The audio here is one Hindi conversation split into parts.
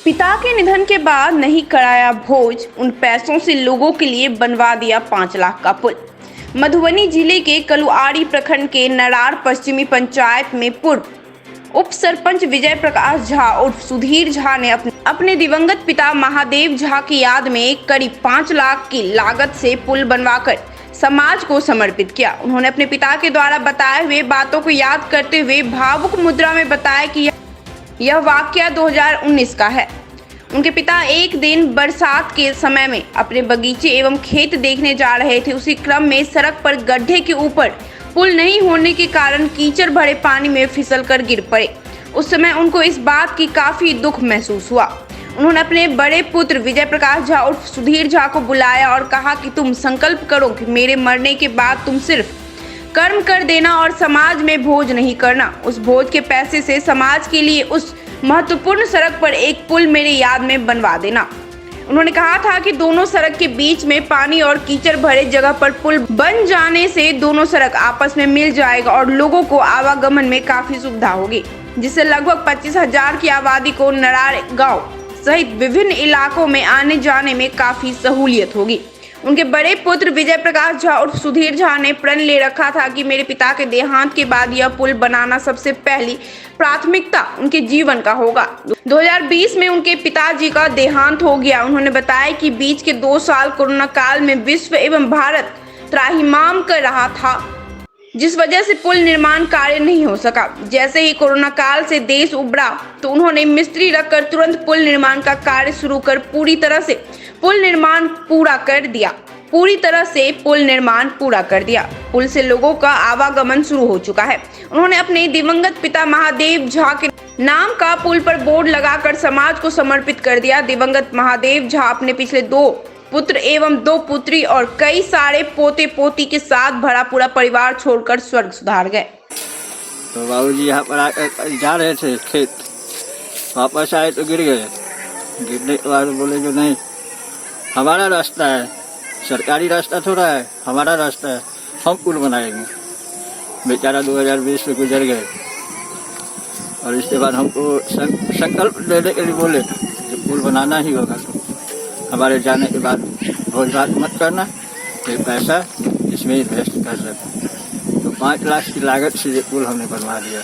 पिता के निधन के बाद नहीं कराया भोज, उन पैसों से लोगों के लिए बनवा दिया 5 लाख का पुल। मधुबनी जिले के कलुआड़ी प्रखंड के नरार पश्चिमी पंचायत में पूर्व उप सरपंच विजय प्रकाश झा उर्फ सुधीर झा ने अपने दिवंगत पिता महादेव झा की याद में करीब 5 लाख की लागत से पुल बनवाकर समाज को समर्पित किया। उन्होंने अपने पिता के द्वारा बताए हुए बातों को याद करते हुए भावुक मुद्रा में बताया कि यह वाकया 2019 का है। उनके पिता एक दिन बरसात के समय में अपने बगीचे एवं खेत देखने जा रहे थे। उसी क्रम में सड़क पर गड्ढे के ऊपर पुल नहीं होने के कारण कीचड़ भरे पानी में फिसलकर गिर पड़े। उस समय उनको इस बात की काफी दुख महसूस हुआ। उन्होंने अपने बड़े पुत्र विजय प्रकाश झा उर्फ सुधीर झा को बुलाया और कहा कि तुम संकल्प करो कि मेरे मरने के बाद तुम सिर्फ कर्म कर देना और समाज में भोज नहीं करना। उस भोज के पैसे से समाज के लिए उस महत्वपूर्ण सड़क पर एक पुल मेरे याद में बनवा देना। उन्होंने कहा था कि दोनों सड़क के बीच में पानी और कीचड़ भरे जगह पर पुल बन जाने से दोनों सड़क आपस में मिल जाएगा और लोगों को आवागमन में काफी सुविधा होगी, जिससे लगभग 25,000 की आबादी को नरार गांव सहित विभिन्न इलाकों में आने जाने में काफी सहूलियत होगी। उनके बड़े पुत्र विजय प्रकाश झा उर्फ सुधीर झा ने प्रण ले रखा था कि मेरे पिता के देहांत के बाद यह पुल बनाना सबसे पहली प्राथमिकता उनके जीवन का होगा। 2020 में उनके पिताजी का देहांत हो गया। उन्होंने बताया कि बीच के 2 साल कोरोना काल में विश्व एवं भारत त्राहिमाम कर रहा था, जिस वजह से पुल निर्माण कार्य नहीं हो सका। जैसे ही कोरोना काल से देश उबरा तो उन्होंने मिस्त्री रखकर तुरंत पुल निर्माण का कार्य शुरू कर पूरी तरह से पुल निर्माण पूरा कर दिया। पुल से लोगों का आवागमन शुरू हो चुका है। उन्होंने अपने दिवंगत पिता महादेव झा के नाम का पुल पर बोर्ड लगाकर समाज को समर्पित कर दिया। दिवंगत महादेव झा अपने पिछले 2 पुत्र एवं 2 पुत्री और कई सारे पोते पोती के साथ भरा पूरा परिवार छोड़कर स्वर्ग सुधार गए। तो बाबूजी यहाँ पर जा रहे थे खेत, वापस आए तो गिर गए। गिरने के बाद बोले जो नहीं, हमारा रास्ता है, सरकारी रास्ता थोड़ा है, हमारा रास्ता है, हम पुल बनाएंगे। बेचारा 2020 में गुजर गए और इसके बाद हमको संकल्प लेने के लिए बोले कि पुल बनाना ही होगा। तो हमारे जाने के बाद भोज भात मत करना, ये पैसा इसमें इन्वेस्ट कर देना। तो 5 लाख की लागत से ये पुल हमने बनवा दिया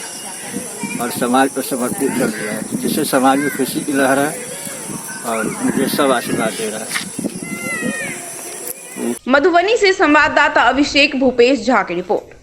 और समाज को समर्पित कर दिया है, जिससे समाज में खुशी की लहर है और मुझे सब आशीर्वाद दे रहा है। मधुबनी से संवाददाता अभिषेक भूपेश झा की रिपोर्ट।